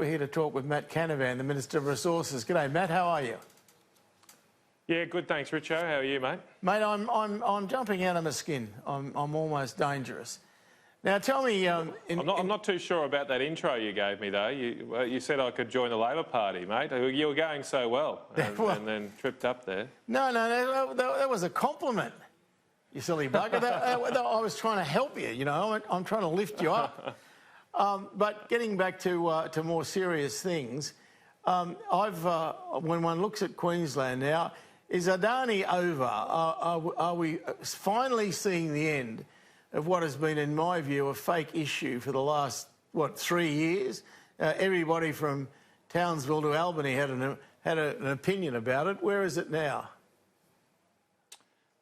we're here to talk with Matt Canavan, the Minister of Resources. G'day, Matt. How are you? Yeah, good. Thanks, Richo. How are you, mate? Mate, I'm jumping out of my skin. I'm almost dangerous. Now, tell me... I'm not too sure about that intro you gave me, though. You said I could join the Labor Party, mate. You were going so well and then tripped up there. No, that was a compliment, you silly bugger. I was trying to help you, you know. I'm trying to lift you up. But getting back to more serious things, when one looks at Queensland now, is Adani over? Are we finally seeing the end of what has been, in my view, a fake issue for the last, 3 years? Everybody from Townsville to Albany had an opinion about it. Where is it now?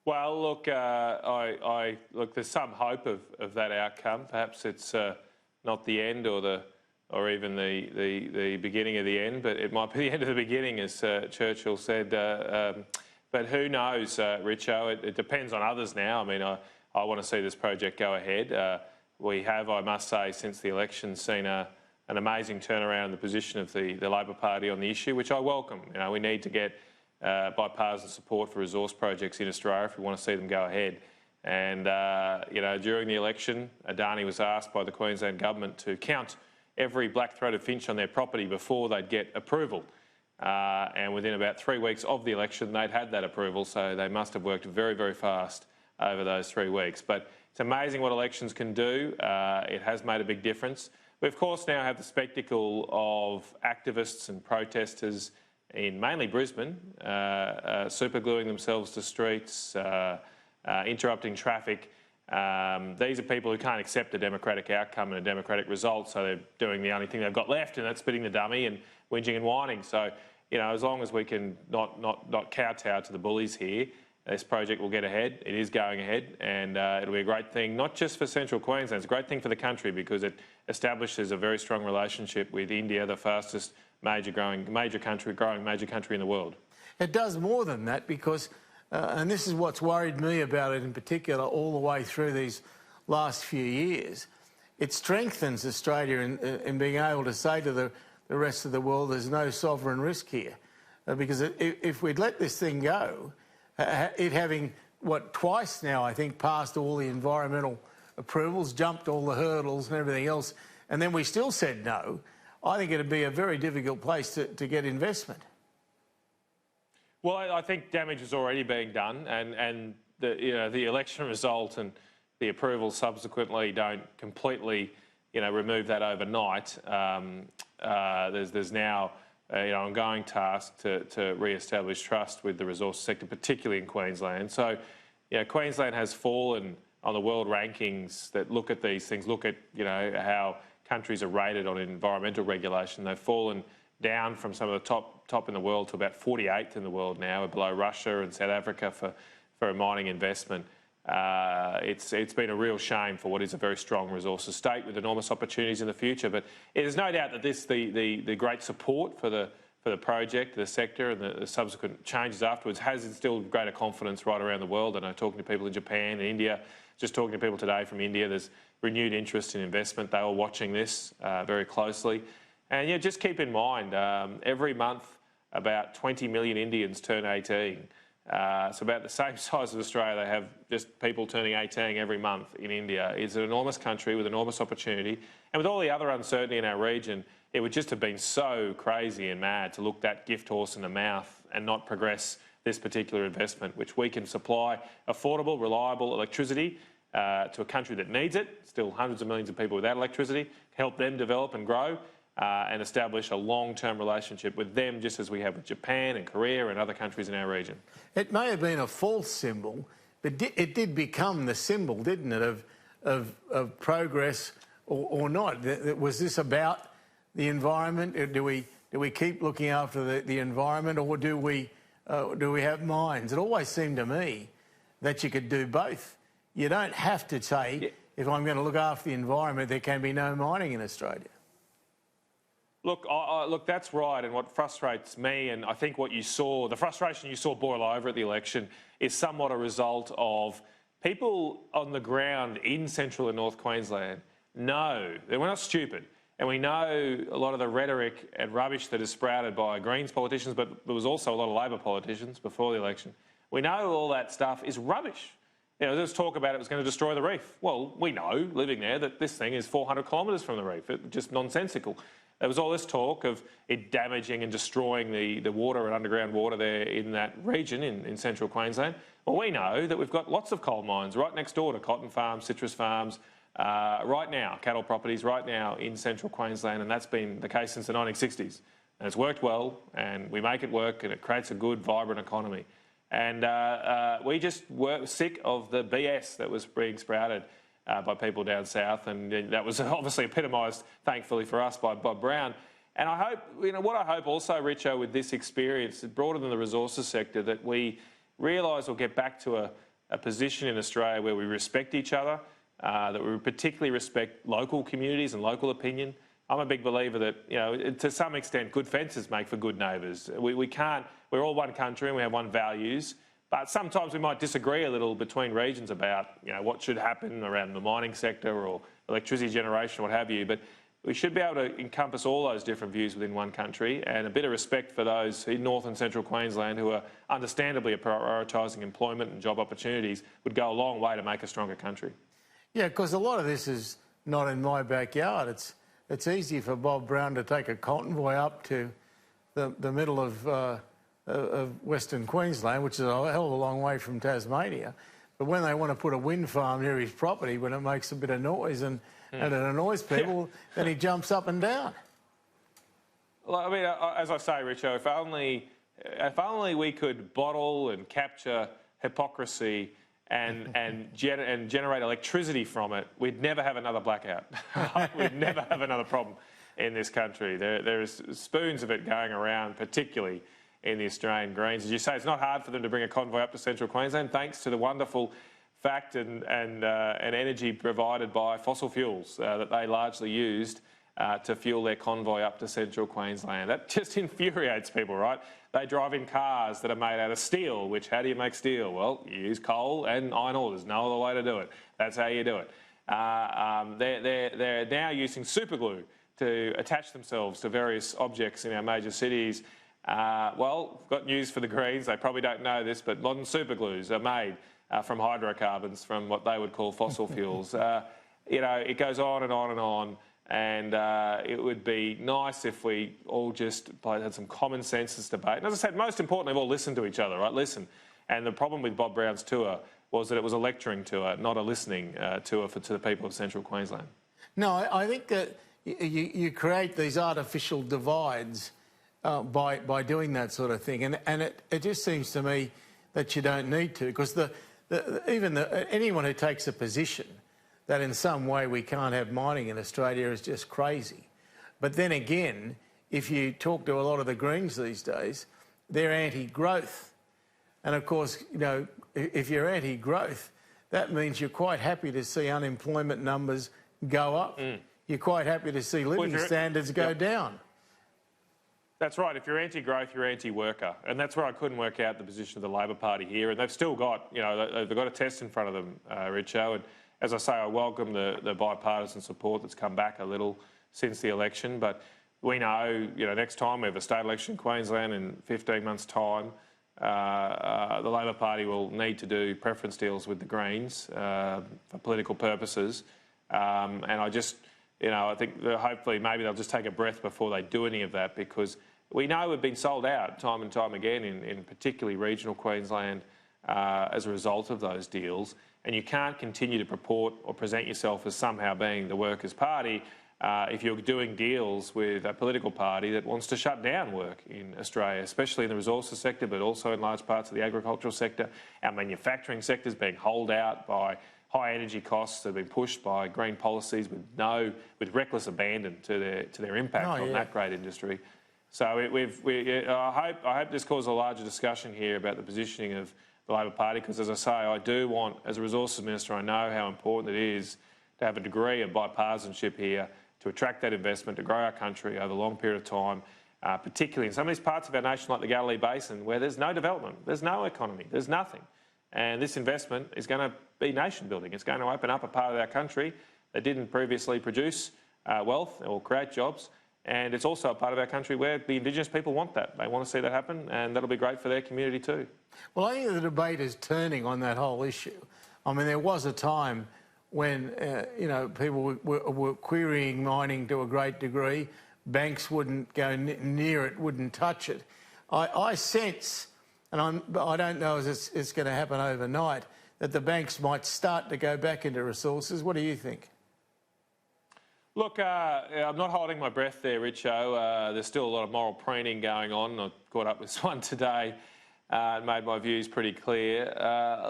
Well, look, look. There's some hope of that outcome. Perhaps it's not the end or even the beginning of the end, but it might be the end of the beginning, as Churchill said. But who knows, Richo? It depends on others now. I mean, I want to see this project go ahead. We have, I must say, since the election, seen an amazing turnaround in the position of the Labor Party on the issue, which I welcome. You know, we need to get bipartisan support for resource projects in Australia if we want to see them go ahead. And, you know, during the election, Adani was asked by the Queensland government to count every black-throated finch on their property before they'd get approval. And within about 3 weeks of the election, they'd had that approval, so they must have worked very, very fast over those 3 weeks. But it's amazing what elections can do. It has made a big difference. We, of course, now have the spectacle of activists and protesters in mainly Brisbane, supergluing themselves to streets, interrupting traffic. These are people who can't accept a democratic outcome and a democratic result, so they're doing the only thing they've got left, and that's spitting the dummy and whinging and whining. So, you know, as long as we can not kowtow to the bullies here, this project will get ahead. It is going ahead, and it'll be a great thing, not just for Central Queensland, it's a great thing for the country because it establishes a very strong relationship with India, the fastest growing major country in the world. It does more than that because, and this is what's worried me about it in particular all the way through these last few years, it strengthens Australia in being able to say to the rest of the world there's no sovereign risk here. Because if we'd let this thing go, it having, twice now, I think, passed all the environmental approvals, jumped all the hurdles and everything else, and then we still said no, I think it'd be a very difficult place to get investment. Well, I think damage is already being done, and the election result and the approval subsequently don't completely, remove that overnight. There's now ongoing task to re-establish trust with the resource sector, particularly in Queensland. So, Queensland has fallen on the world rankings that look at these things, look at, how countries are rated on environmental regulation. They've fallen down from some of the top in the world to about 48th in the world now, below Russia and South Africa for a mining investment. It's been a real shame for what is a very strong resources state with enormous opportunities in the future. But there's no doubt that the great support for the project, the sector, and the subsequent changes afterwards has instilled greater confidence right around the world. And I'm talking to people in Japan and India, just talking to people today from India. There's renewed interest in investment. They are watching this very closely. And just keep in mind, every month about 20 million Indians turn 18. It's about the same size as Australia. They have just people turning 18 every month in India. It's an enormous country with enormous opportunity. And with all the other uncertainty in our region, it would just have been so crazy and mad to look that gift horse in the mouth and not progress this particular investment, which we can supply affordable, reliable electricity to a country that needs it, still hundreds of millions of people without electricity, help them develop and grow, and establish a long-term relationship with them, just as we have with Japan and Korea and other countries in our region. It may have been a false symbol, but it did become the symbol, didn't it, of progress or not? Was this about the environment? Do we keep looking after the environment, or do we have mines? It always seemed to me that you could do both. You don't have to say, if I'm going to look after the environment, there can be no mining in Australia. Look, look, that's right, and what frustrates me, and I think what you saw, the frustration you saw boil over at the election, is somewhat a result of people on the ground in Central and North Queensland know, we're not stupid, And we know a lot of the rhetoric and rubbish that is sprouted by Greens politicians, but there was also a lot of Labor politicians before the election. We know all that stuff is rubbish. You know, there's talk about it was going to destroy the reef. Well, we know, living there, that this thing is 400 kilometres from the reef. It's just nonsensical. There was all this talk of it damaging and destroying the water and underground water there in that region in central Queensland. Well, we know that we've got lots of coal mines right next door to cotton farms, citrus farms, right now, cattle properties right now in central Queensland, and that's been the case since the 1960s. And it's worked well, and we make it work, and it creates a good, vibrant economy. And we just were sick of the BS that was being sprouted by people down south, and that was obviously epitomised, thankfully for us, by Bob Brown. And I hope, what I hope also, Richo, with this experience, broader than the resources sector, that we realise we'll get back to a position in Australia where we respect each other, that we particularly respect local communities and local opinion. I'm a big believer that, to some extent, good fences make for good neighbours. We can't, we're all one country and we have one values, but sometimes we might disagree a little between regions about, what should happen around the mining sector or electricity generation, what have you. But we should be able to encompass all those different views within one country, and a bit of respect for those in North and Central Queensland who are understandably prioritising employment and job opportunities would go a long way to make a stronger country. Yeah, because a lot of this is not in my backyard. It's easy for Bob Brown to take a convoy up to the middle of Western Queensland, which is a hell of a long way from Tasmania. But when they want to put a wind farm near his property, when it makes a bit of noise and it annoys people, then he jumps up and down. Well, I mean, as I say, Richo, if only we could bottle and capture hypocrisy and generate electricity from it, we'd never have another blackout. We'd never have another problem in this country. There's spoons of it going around, particularly in the Australian Greens. As you say, it's not hard for them to bring a convoy up to central Queensland, thanks to the wonderful fact and energy provided by fossil fuels that they largely used to fuel their convoy up to central Queensland. That just infuriates people, right? They drive in cars that are made out of steel, which, how do you make steel? Well, you use coal and iron ore. There's no other way to do it. That's how you do it. They're now using superglue to attach themselves to various objects in our major cities. Well, got news for the Greens. They probably don't know this, but modern superglues are made from hydrocarbons, from what they would call fossil fuels. It goes on and on and on. And it would be nice if we all just had some common sense this debate. And as I said, most importantly, we'll listen to each other, right? Listen. And the problem with Bob Brown's tour was that it was a lecturing tour, not a listening tour to the people of central Queensland. No, I think that you create these artificial divides by doing that sort of thing. And it just seems to me that you don't need to, because anyone who takes a position that in some way we can't have mining in Australia is just crazy. But then again, if you talk to a lot of the Greens these days, they're anti-growth. And of course, if you're anti-growth, that means you're quite happy to see unemployment numbers go up. You're quite happy to see living standards go down. That's right. If you're anti-growth, you're anti-worker. And that's where I couldn't work out the position of the Labor Party here. And they've still got, they've got a test in front of them, Richo. And as I say, I welcome the bipartisan support that's come back a little since the election. But we know, next time we have a state election in Queensland in 15 months' time, the Labor Party will need to do preference deals with the Greens for political purposes. And I just, I think that hopefully maybe they'll just take a breath before they do any of that, because we know we've been sold out time and time again in particularly regional Queensland as a result of those deals. And you can't continue to purport or present yourself as somehow being the Workers' Party if you're doing deals with a political party that wants to shut down work in Australia, especially in the resources sector, but also in large parts of the agricultural sector. Our manufacturing sector is being holed out by high energy costs that have been pushed by green policies with reckless abandon to their impact on that great industry. So I hope this causes a larger discussion here about the positioning of the Labor Party, because, as I say, I do want, as a resources minister, I know how important it is to have a degree of bipartisanship here to attract that investment, to grow our country over a long period of time, particularly in some of these parts of our nation like the Galilee Basin where there's no development, there's no economy, there's nothing. And this investment is going to be nation building. It's going to open up a part of our country that didn't previously produce wealth or create jobs. And it's also a part of our country where the Indigenous people want that. They want to see that happen, and that'll be great for their community too. Well, I think the debate is turning on that whole issue. I mean, there was a time when, people were querying mining to a great degree. Banks wouldn't go near it, wouldn't touch it. I sense, and I don't know if it's going to happen overnight, that the banks might start to go back into resources. What do you think? Look, I'm not holding my breath there, Richo. There's still a lot of moral preening going on. I caught up with one today and made my views pretty clear.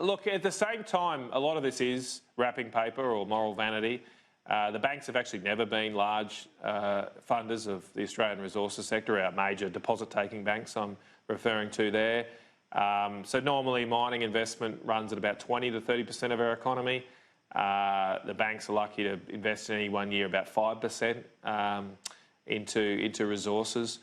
Look, at the same time, a lot of this is wrapping paper or moral vanity. The banks have actually never been large funders of the Australian resources sector, our major deposit-taking banks I'm referring to there. So normally mining investment runs at about 20 to 30% of our economy. The banks are lucky to invest in any 1 year about 5% into resources.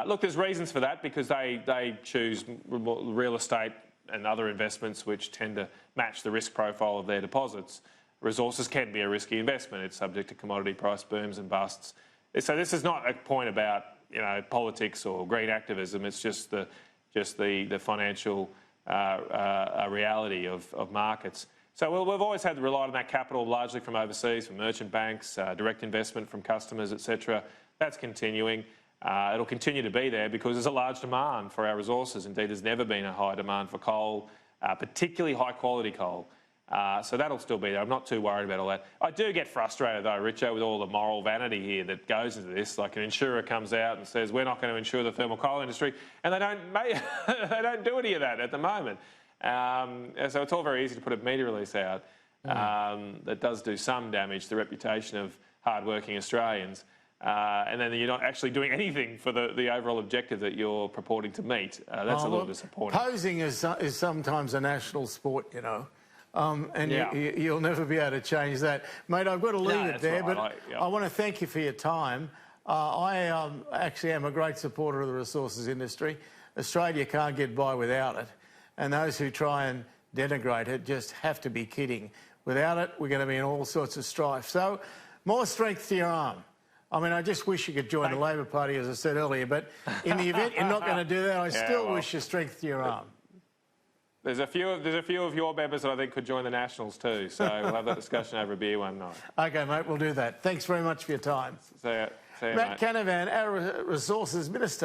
Look, there's reasons for that because they choose real estate and other investments which tend to match the risk profile of their deposits. Resources can be a risky investment. It's subject to commodity price booms and busts. So this is not a point about politics or green activism. It's just the financial reality of markets. So we've always had to rely on that capital largely from overseas, from merchant banks, direct investment from customers, etc. That's continuing. It'll continue to be there because there's a large demand for our resources. Indeed, there's never been a high demand for coal, particularly high-quality coal. So that'll still be there. I'm not too worried about all that. I do get frustrated, though, Richo, with all the moral vanity here that goes into this. Like an insurer comes out and says, we're not going to insure the thermal coal industry, and they don't do any of that at the moment. So it's all very easy to put a media release out that does do some damage to the reputation of hard-working Australians. And then you're not actually doing anything for the overall objective that you're purporting to meet. That's a little disappointing. Posing is sometimes a national sport, and you'll never be able to change that. Mate, I've got to leave it there, right. but I want to thank you for your time. I actually am a great supporter of the resources industry. Australia can't get by without it, and those who try and denigrate it just have to be kidding. Without it, we're going to be in all sorts of strife. So, more strength to your arm. I mean, I just wish you could join the Labor Party, as I said earlier, but in the event you're not going to do that, I still wish you strength to your arm. There's a few of your members that I think could join the Nationals too, so we'll have that discussion over a beer one night. OK, mate, we'll do that. Thanks very much for your time. See you, Matt Canavan, our Resources Minister.